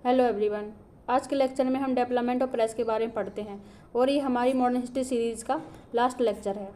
Hello everyone. आज के lecture में हम डेवलपमेंट ऑफ प्रेस के बारे में पढ़ते हैं और ये हमारी मॉडर्न हिस्ट्री सीरीज़ का लास्ट लेक्चर है।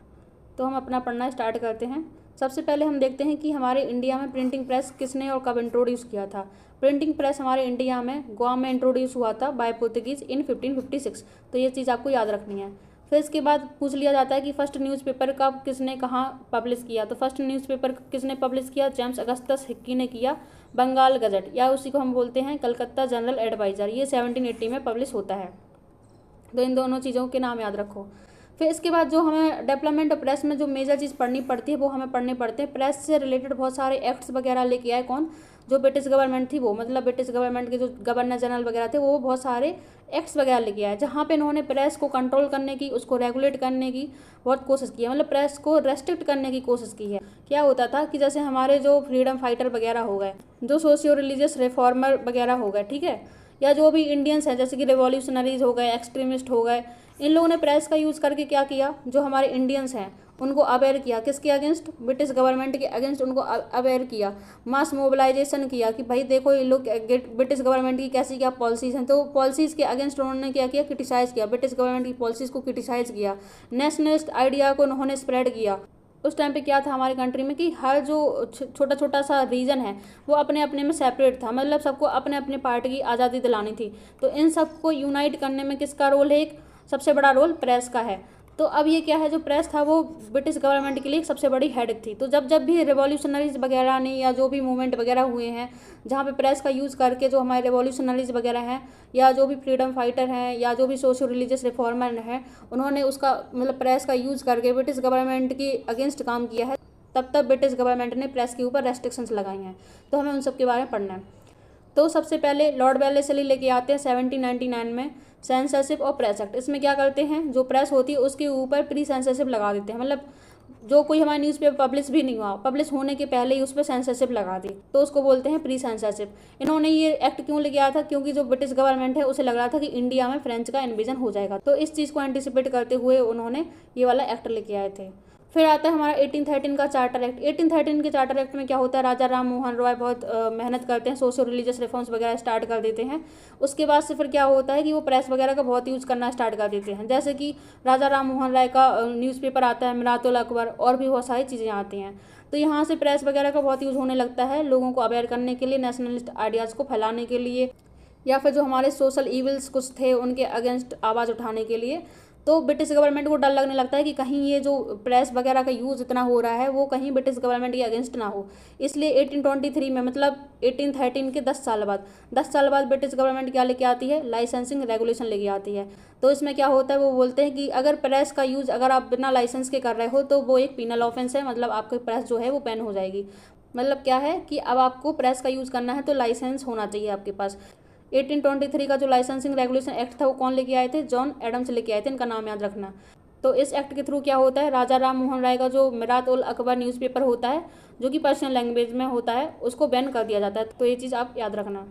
तो हम अपना पढ़ना स्टार्ट करते हैं। सबसे पहले हम देखते हैं कि हमारे इंडिया में प्रिंटिंग प्रेस किसने और कब इंट्रोड्यूस किया था। प्रिंटिंग प्रेस हमारे इंडिया में गोवा में इंट्रोड्यूस हुआ था बाय पोर्तुगीज़ इन 1556। तो ये चीज़ आपको याद रखनी है। फिर इसके बाद पूछ लिया जाता है कि फर्स्ट न्यूज़पेपर का किसने कहाँ पब्लिश किया। तो फर्स्ट न्यूज़पेपर किसने पब्लिश किया? जेम्स अगस्टस हिक्की ने किया, बंगाल गजट, या उसी को हम बोलते हैं कलकत्ता जनरल एडवाइज़र। ये 1780 में पब्लिश होता है। तो इन दोनों चीज़ों के नाम याद रखो। फिर इसके बाद जो हमें डेवलपमेंट ऑफ प्रेस में जो मेजर चीज़ पढ़नी पड़ती है वो हमें पढ़ने पड़ते हैं। प्रेस से रिलेटेड बहुत सारे एक्ट्स वगैरह लेके आए कौन? जो ब्रिटिश गवर्नमेंट थी वो, मतलब ब्रिटिश गवर्नमेंट के जो गवर्नर जनरल वगैरह थे वो बहुत सारे एक्ट्स वगैरह लेके आए जहाँ पे इन्होंने प्रेस को कंट्रोल करने की, उसको रेगुलेट करने की बहुत कोशिश की है। मतलब प्रेस को रेस्ट्रिक्ट करने की कोशिश की है। क्या होता था कि जैसे हमारे जो फ्रीडम फाइटर वगैरह हो गए, जो सोशियो रिलीजियस रिफॉर्मर वगैरह हो गए, ठीक है, या जो भी इंडियंस हैं जैसे कि रिवॉल्यूशनरीज हो गए, एक्सट्रीमिस्ट हो गए, इन लोगों ने प्रेस का यूज़ करके क्या किया? जो हमारे इंडियंस हैं उनको अवेयर किया। किसके अगेंस्ट? ब्रिटिश गवर्नमेंट के अगेंस्ट उनको अवेयर किया, मास मोबिलाइजेशन किया कि भाई देखो ये लोग ब्रिटिश गवर्नमेंट की कैसी क्या पॉलिसीज़ हैं। तो पॉलिसीज़ के अगेंस्ट उन्होंने क्या किया? क्रिटिसाइज़ किया, ब्रिटिश गवर्नमेंट की पॉलिसीज़ को क्रिटिसाइज़ किया, नेशनलिस्ट आइडिया को उन्होंने स्प्रेड किया। उस टाइम पे क्या था हमारे कंट्री में कि हर जो छोटा छोटा सा रीजन है वो अपने अपने में सेपरेट था। मतलब सबको अपने अपने पार्ट की आज़ादी दिलानी थी। तो इन सबको यूनाइट करने में किसका रोल है? एक सबसे बड़ा रोल प्रेस का है। तो अब ये क्या है, जो प्रेस था वो ब्रिटिश गवर्नमेंट के लिए एक सबसे बड़ी हेडेक थी। तो जब जब भी रिवॉल्यूशनरीज वगैरह ने या जो भी मूवमेंट वगैरह हुए हैं जहाँ पे प्रेस का यूज़ करके जो हमारे रिवॉल्यूशनरीज वगैरह हैं या जो भी फ्रीडम फाइटर हैं या जो भी सोशल रिलीजियस रिफॉर्मर हैं, उन्होंने उसका मतलब प्रेस का यूज़ करके ब्रिटिश गवर्नमेंट के अगेंस्ट काम किया है, तब तब ब्रिटिश गवर्नमेंट ने प्रेस के ऊपर रेस्ट्रिक्शंस लगाई हैं। तो हमें उन सब के बारे में पढ़ना है। तो सबसे पहले लॉर्ड वेलेस्ली लेके आते हैं 1799 में सेंसरशिप और प्रेस एक्ट। इसमें क्या करते हैं, जो प्रेस होती है उसके ऊपर प्री सेंसरशिप लगा देते हैं। मतलब जो कोई हमारा न्यूज़पेपर पब्लिश भी नहीं हुआ, पब्लिश होने के पहले ही उस पर सेंसरशिप लगा दी, तो उसको बोलते हैं प्री सेंसरशिप। इन्होंने ये एक्ट क्यों लेके आया था? क्योंकि जो ब्रिटिश गवर्नमेंट है उसे लग रहा था कि इंडिया में फ्रेंच का इन्वेजन हो जाएगा। तो इस चीज़ को एंटिसिपेट करते हुए उन्होंने ये वाला एक्ट लेके आए थे। फिर आता है हमारा 1813 का चार्टर एक्ट। 1813 के चार्टर एक्ट में क्या होता है? राजा राम मोहन रॉय बहुत मेहनत करते हैं, सोशल रिलीजियस रिफॉर्म्स वगैरह स्टार्ट कर देते हैं। उसके बाद से फिर क्या होता है कि वो प्रेस वगैरह का बहुत यूज़ करना स्टार्ट कर देते हैं। जैसे कि राजा राम मोहन राय का न्यूज़पेपर आता है मिरातुल अकबर, और भी बहुत सारी चीज़ें आती हैं। तो यहाँ से प्रेस वगैरह का बहुत यूज़ होने लगता है लोगों को अवेयर करने के लिए, नेशनलिस्ट आइडियाज़ को फैलाने के लिए, या फिर जो हमारे सोशल इविल्स कुछ थे उनके अगेंस्ट आवाज़ उठाने के लिए। तो ब्रिटिश गवर्नमेंट को डर लगने लगता है कि कहीं ये जो प्रेस वगैरह का यूज़ इतना हो रहा है वो कहीं ब्रिटिश गवर्नमेंट के अगेंस्ट ना हो। इसलिए 1823 में, मतलब 1813 के 10 साल बाद ब्रिटिश गवर्नमेंट क्या लेके आती है? लाइसेंसिंग रेगुलेशन लेके आती है। तो इसमें क्या होता है, वो बोलते हैं कि अगर प्रेस का यूज़ अगर आप बिना लाइसेंस के कर रहे हो तो वो एक पीनल ऑफेंस है, मतलब आपकी प्रेस जो है वो बैन हो जाएगी। मतलब क्या है कि अब आपको प्रेस का यूज़ करना है तो लाइसेंस होना चाहिए आपके पास। 1823 का जो लाइसेंसिंग रेगुलेशन एक्ट था वो कौन लेके आए थे? जॉन एडम्स लेके आए थे। इनका नाम याद रखना। तो इस एक्ट के थ्रू क्या होता है, राजा राम मोहन राय का जो मिरात उल अकबर न्यूज़पेपर होता है जो कि पर्शियन लैंग्वेज में होता है उसको बैन कर दिया जाता है। तो ये चीज़ आप याद रखना।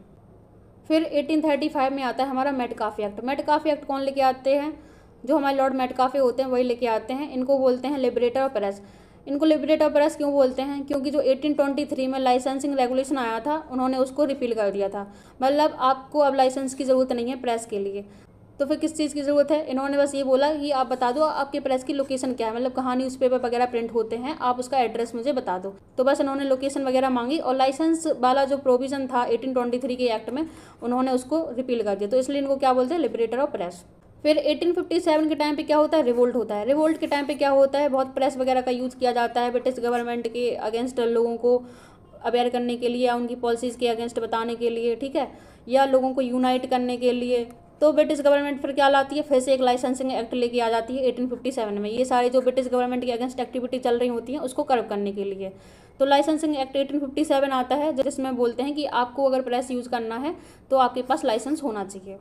फिर 1835 में आता है हमारा मेटकाफे एक्ट। मेटकाफे एक्ट कौन लेके आते हैं? जो हमारे लॉर्ड मेटकाफे होते हैं वही लेके आते हैं। इनको बोलते हैं लिबरेटर ऑफ प्रेस। इनको लिबरेटर ऑफ प्रेस क्यों बोलते हैं? क्योंकि जो 1823 में लाइसेंसिंग रेगुलेशन आया था उन्होंने उसको रिपील कर दिया था। मतलब आपको अब लाइसेंस की ज़रूरत नहीं है प्रेस के लिए। तो फिर किस चीज़ की ज़रूरत है? इन्होंने बस ये बोला कि आप बता दो आपके प्रेस की लोकेशन क्या है, मतलब कहाँ न्यूज़पेपर वगैरह प्रिंट होते हैं, आप उसका एड्रेस मुझे बता दो। तो बस इन्होंने लोकेशन वगैरह मांगी और लाइसेंस वाला जो प्रोविज़न था 1823 के एक्ट में उन्होंने उसको रिपील कर दिया। तो इसलिए इनको क्या बोलते हैं? Liberator of press. फिर 1857 के टाइम पे क्या होता है? रिवोल्ट होता है। रिवोल्ट के टाइम पे क्या होता है? बहुत प्रेस वगैरह का यूज़ किया जाता है ब्रिटिश गवर्नमेंट के अगेंस्ट, लोगों को अवेयर करने के लिए या उनकी पॉलिसीज़ के अगेंस्ट बताने के लिए, ठीक है, या लोगों को यूनाइट करने के लिए। तो ब्रिटिश गवर्नमेंट फिर क्या लाती है? फिर से एक लाइसेंसिंग एक्ट लेके आ जाती है 1857 में। ये सारी जो ब्रिटिश गवर्नमेंट के अगेंस्ट एक्टिविटी चल रही होती हैं उसको कर्व करने के लिए। तो लाइसेंसिंग एक्ट 1857 आता है जिसमें बोलते हैं कि आपको अगर प्रेस यूज़ करना है तो आपके पास लाइसेंस होना चाहिए।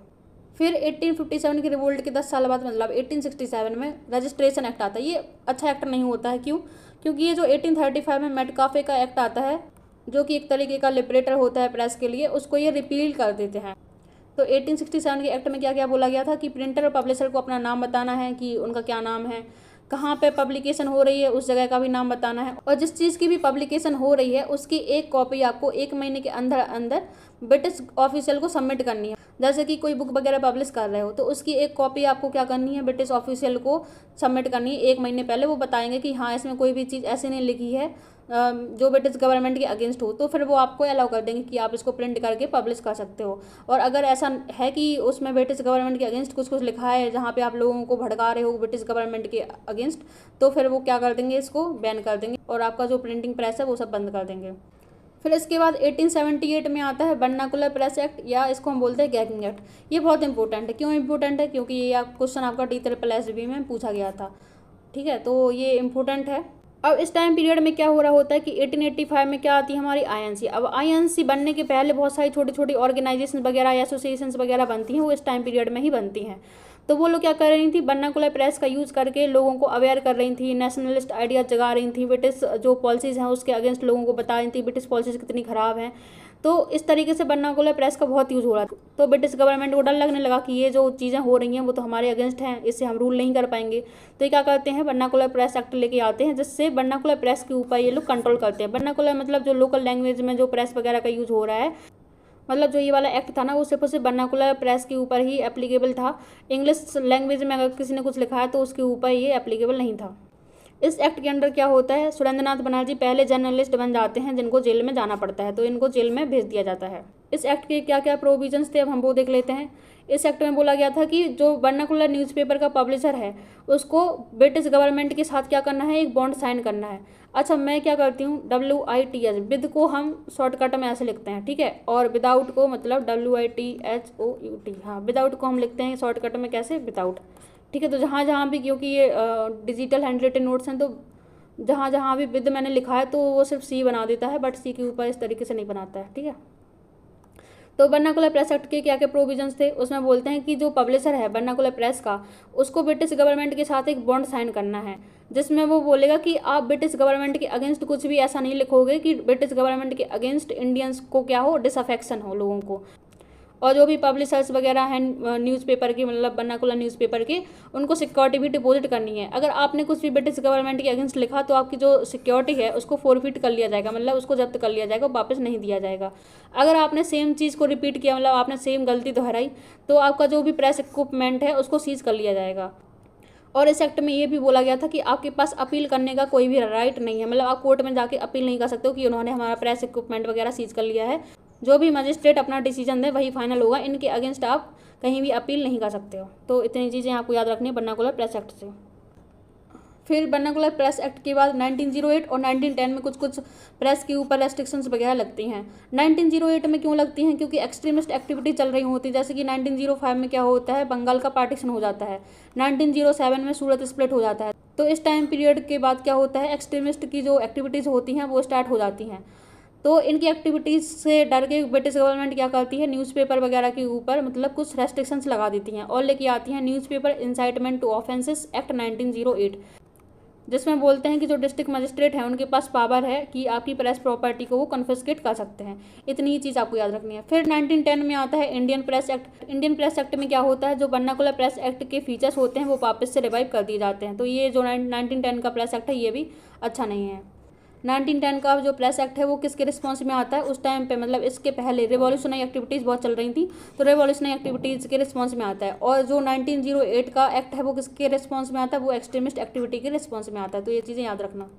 फिर 1857 के रिवोल्ट के 10 साल बाद, मतलब 1867 में रजिस्ट्रेशन एक्ट आता है। ये अच्छा एक्ट नहीं होता है। क्यों? क्योंकि ये जो 1835 में मेटकाफे का एक्ट आता है जो कि एक तरीके का लिबरेटर होता है प्रेस के लिए, उसको ये रिपील कर देते हैं। तो 1867 के एक्ट में क्या क्या बोला गया था कि प्रिंटर और पब्लिशर को अपना नाम बताना है कि उनका क्या नाम है, कहाँ पे पब्लिकेशन हो रही है उस जगह का भी नाम बताना है, और जिस चीज़ की भी पब्लिकेशन हो रही है उसकी एक कॉपी आपको 1 महीने के अंदर अंदर ब्रिटिश ऑफिशियल को सबमिट करनी है। जैसे कि कोई बुक वगैरह पब्लिश कर रहे हो तो उसकी एक कॉपी आपको क्या करनी है, ब्रिटिश ऑफिशियल को सबमिट करनी है 1 महीने पहले। वो बताएंगे कि हाँ इसमें कोई भी चीज़ ऐसी नहीं लिखी है जो ब्रिटिश गवर्नमेंट के अगेंस्ट हो, तो फिर वो आपको अलाउ कर देंगे कि आप इसको प्रिंट करके पब्लिश कर सकते हो। और अगर ऐसा है कि उसमें ब्रिटिश गवर्नमेंट के अगेंस्ट कुछ लिखा है जहाँ पे आप लोगों को भड़का रहे हो ब्रिटिश गवर्नमेंट के अगेंस्ट, तो फिर वो क्या कर देंगे, इसको बैन कर देंगे और आपका जो प्रिंटिंग प्रेस है वो सब बंद कर देंगे। फिर इसके बाद 1878 में आता है वर्नाकुलर प्रेस एक्ट, या इसको हम बोलते हैं गैगिंग एक्ट। ये बहुत इंपॉर्टेंट है। क्यों इंपॉर्टेंट है? क्योंकि ये क्वेश्चन आपका DSSS में पूछा गया था। ठीक है, तो ये इंपॉर्टेंट है। अब इस टाइम पीरियड में क्या हो रहा होता है कि 1885 में क्या आती है हमारी INC। अब INC बनने के पहले बहुत सारी छोटी छोटी ऑर्गेनाइजेशन वगैरह, एसोसिएशंस वगैरह बनती हैं, वो इस टाइम पीरियड में ही बनती हैं। तो वो लोग क्या कर रही थी, वर्नाकुलर प्रेस का यूज़ करके लोगों को अवेयर कर रही थी, नेशनलिस्ट आइडिया जगा रही थी, ब्रिटिश जो पॉलिसीज़ हैं उसके अगेंस्ट लोगों को बता रही थी ब्रिटिश पॉलिसीज़ कितनी ख़राब हैं। तो इस तरीके से वर्नाकुलर प्रेस का बहुत यूज़ हो रहा था। तो ब्रिटिश गवर्नमेंट को डर लगने लगा कि ये जो चीज़ें हो रही हैं वो तो हमारे अगेंस्ट हैं, इससे हम रूल नहीं कर पाएंगे। तो ये क्या करते हैं, वर्नाकुलर प्रेस एक्ट लेके आते हैं, जिससे वर्नाकुलर प्रेस के ऊपर ये लोग कंट्रोल करते हैं। वर्नाकुलर मतलब जो लोकल लैंग्वेज में जो प्रेस वगैरह का यूज़ हो रहा है, मतलब जो ये वाला एक्ट था ना वो सिर्फ और सिर्फ वर्नाकुलर प्रेस के ऊपर ही एप्लीकेबल था। इंग्लिश लैंग्वेज में अगर किसी ने कुछ लिखा है तो उसके ऊपर ये एप्लीकेबल नहीं था। इस एक्ट के अंडर क्या होता है, सुरेंद्रनाथ बनर्जी पहले जर्नलिस्ट बन जाते हैं जिनको जेल में जाना पड़ता है, तो इनको जेल में भेज दिया जाता है। इस एक्ट के क्या क्या प्रोविजंस थे अब हम वो देख लेते हैं। इस एक्ट में बोला गया था कि जो वर्नाकुलर न्यूज़पेपर का पब्लिशर है उसको ब्रिटिश गवर्नमेंट के साथ क्या करना है, एक बॉन्ड साइन करना है। अच्छा, मैं क्या करती हूँ, WITS, विद को हम शॉर्टकट में ऐसे लिखते हैं, ठीक है, और विदाउट को मतलब WITHOUT, हाँ विदाउट को हम लिखते हैं शॉर्टकट में कैसे, विदाउट। ठीक है, तो जहाँ जहाँ भी, क्योंकि ये डिजिटल हैंड रिटन नोट्स हैं, तो जहाँ जहाँ भी विद मैंने लिखा है तो वो सिर्फ C बना देता है, बट C के ऊपर इस तरीके से नहीं बनाता है। ठीक है, तो वर्नाकुलर प्रेस एक्ट के क्या क्या प्रोविजंस थे, उसमें बोलते हैं कि जो पब्लिशर है वर्नाकुलर प्रेस का, उसको ब्रिटिश गवर्नमेंट के साथ एक बॉन्ड साइन करना है, जिसमें वो बोलेगा कि आप ब्रिटिश गवर्नमेंट के अगेंस्ट कुछ भी ऐसा नहीं लिखोगे कि ब्रिटिश गवर्नमेंट के अगेंस्ट इंडियंस को क्या हो, डिसअफेक्शन हो लोगों को। और जो भी पब्लिशर्स वगैरह हैं न्यूज़पेपर के, मतलब वर्नाकुलर न्यूज़पेपर के, उनको सिक्योरिटी भी डिपॉजिट करनी है। अगर आपने कुछ भी ब्रिटिश गवर्नमेंट के अगेंस्ट लिखा तो आपकी जो सिक्योरिटी है उसको फोरफिट कर लिया जाएगा, मतलब उसको जब्त कर लिया जाएगा, वापस नहीं दिया जाएगा। अगर आपने सेम चीज़ को रिपीट किया, मतलब आपने सेम गलती दोहराई, तो आपका जो भी प्रेस इक्विपमेंट है उसको सीज कर लिया जाएगा। और इस एक्ट में ये भी बोला गया था कि आपके पास अपील करने का कोई भी राइट नहीं है, मतलब आप कोर्ट में जाके अपील नहीं कर सकते हो कि उन्होंने हमारा प्रेस इक्विपमेंट वगैरह सीज कर लिया है। जो भी मजिस्ट्रेट अपना डिसीजन दे वही फाइनल होगा, इनके अगेंस्ट आप कहीं भी अपील नहीं कर सकते हो। तो इतनी चीज़ें आपको याद रखनी है वर्नाकुलर प्रेस एक्ट से। फिर वर्नाकुलर प्रेस एक्ट के बाद 1908 और 1910 में कुछ कुछ प्रेस के ऊपर रेस्ट्रिक्शंस वगैरह लगती हैं। 1908 में क्यों लगती हैं, क्योंकि एक्सट्रीमिस्ट एक्टिविटी चल रही होती है। जैसे कि 1905 में क्या होता है, बंगाल का पार्टीशन हो जाता है, 1907 में सूरत स्प्लिट हो जाता है। तो इस टाइम पीरियड के बाद क्या होता है, एक्सट्रीमिस्ट की जो एक्टिविटीज़ होती हैं वो स्टार्ट हो जाती हैं। तो इनकी एक्टिविटीज़ से डर के ब्रिटिश गवर्नमेंट क्या करती है, न्यूज़पेपर वगैरह के ऊपर मतलब कुछ रेस्ट्रिक्शंस लगा देती हैं और लेके आती हैं newspaper incitement to offences act 1908, जिसमें बोलते हैं कि जो डिस्ट्रिक्ट मजिस्ट्रेट हैं उनके पास पावर है कि आपकी प्रेस प्रॉपर्टी को वो कन्फिस्केट कर सकते हैं। इतनी ही चीज़ आपको याद रखनी है। फिर 1910 में आता है Indian press act. Indian press act में क्या होता है, जो वर्नाकुलर प्रेस एक्ट के फीचर्स होते हैं वो वापस से रिवाइव कर दिए जाते हैं। तो ये जो 1910 का प्रेस एक्ट है ये भी अच्छा नहीं है। 1910 का जो प्रेस एक्ट है वो किसके रिस्पॉन्स में आता है, उस टाइम पे मतलब इसके पहले रिवॉल्यूशनरी एक्टिविटीज़ बहुत चल रही थी, तो रिवॉल्यूशनरी एक्टिविटीज़ के रिस्पॉन्स में आता है। और जो 1908 का एक्ट है वो किसके रिस्पॉन्स में आता है, वो एक्सट्रीमिस्ट एक्टिविटी के रिस्पॉन्स में आता है। तो ये चीज़ें याद रखना।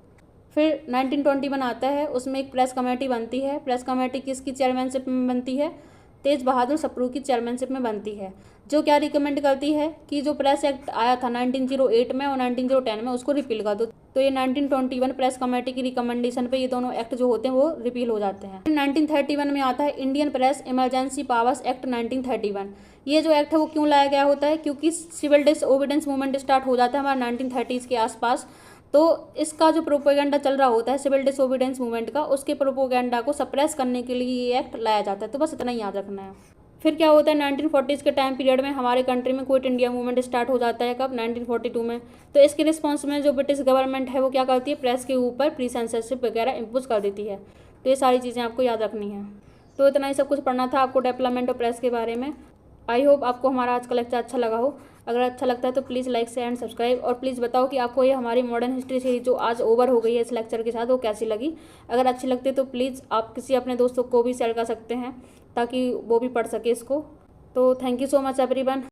फिर 1921 आता है, उसमें एक प्रेस कमेटी बनती है। प्रेस कमेटी किसकी चेयरमैनशिप में बनती है, तेज बहादुर सप्रू की चेयरमैनशिप में बनती है, जो क्या रिकमेंड करती है कि जो प्रेस एक्ट आया था 1908 में और 1910 में उसको रिपील कर दो। तो ये 1921 प्रेस कमेटी की रिकमेंडेशन पे ये दोनों एक्ट जो होते हैं वो रिपील हो जाते हैं। 1931 में आता है Indian press emergency powers act 1931। ये जो एक्ट है वो क्यों लाया गया होता है, क्योंकि सिविल डिसओबीडियंस मूवमेंट स्टार्ट हो जाता है हमारा 1930s के आसपास। तो इसका जो प्रोपेगेंडा चल रहा होता है सिविल डिसओबीडियंस मूवमेंट का, उसके प्रोपेगेंडा को सप्रेस करने के लिए ये एक्ट लाया जाता है। तो बस इतना ही याद रखना है। फिर क्या होता है 1940s के टाइम पीरियड में हमारे कंट्री में क्विट इंडिया मूवमेंट स्टार्ट हो जाता है। कब, 1942 में। तो इसके रिस्पॉन्स में जो ब्रिटिश गवर्नमेंट है वो क्या करती है, प्रेस के ऊपर प्री सेंसरशिप वगैरह इम्पोज कर देती है। तो ये सारी चीज़ें आपको याद रखनी है। तो इतना ही सब कुछ पढ़ना था आपको डेवलपमेंट ऑफ प्रेस के बारे में। आई होप आपको हमारा आज का लेक्चर अच्छा लगा हो। अगर अच्छा लगता है तो प्लीज़ लाइक से एंड सब्सक्राइब, और प्लीज़ बताओ कि आपको ये हमारी मॉडर्न हिस्ट्री सीरीज जो आज ओवर हो गई है इस लेक्चर के साथ, वो कैसी लगी। अगर अच्छी लगती है तो प्लीज़ आप किसी अपने दोस्तों को भी शेयर कर सकते हैं ताकि वो भी पढ़ सके इसको। तो thank you so much everyone.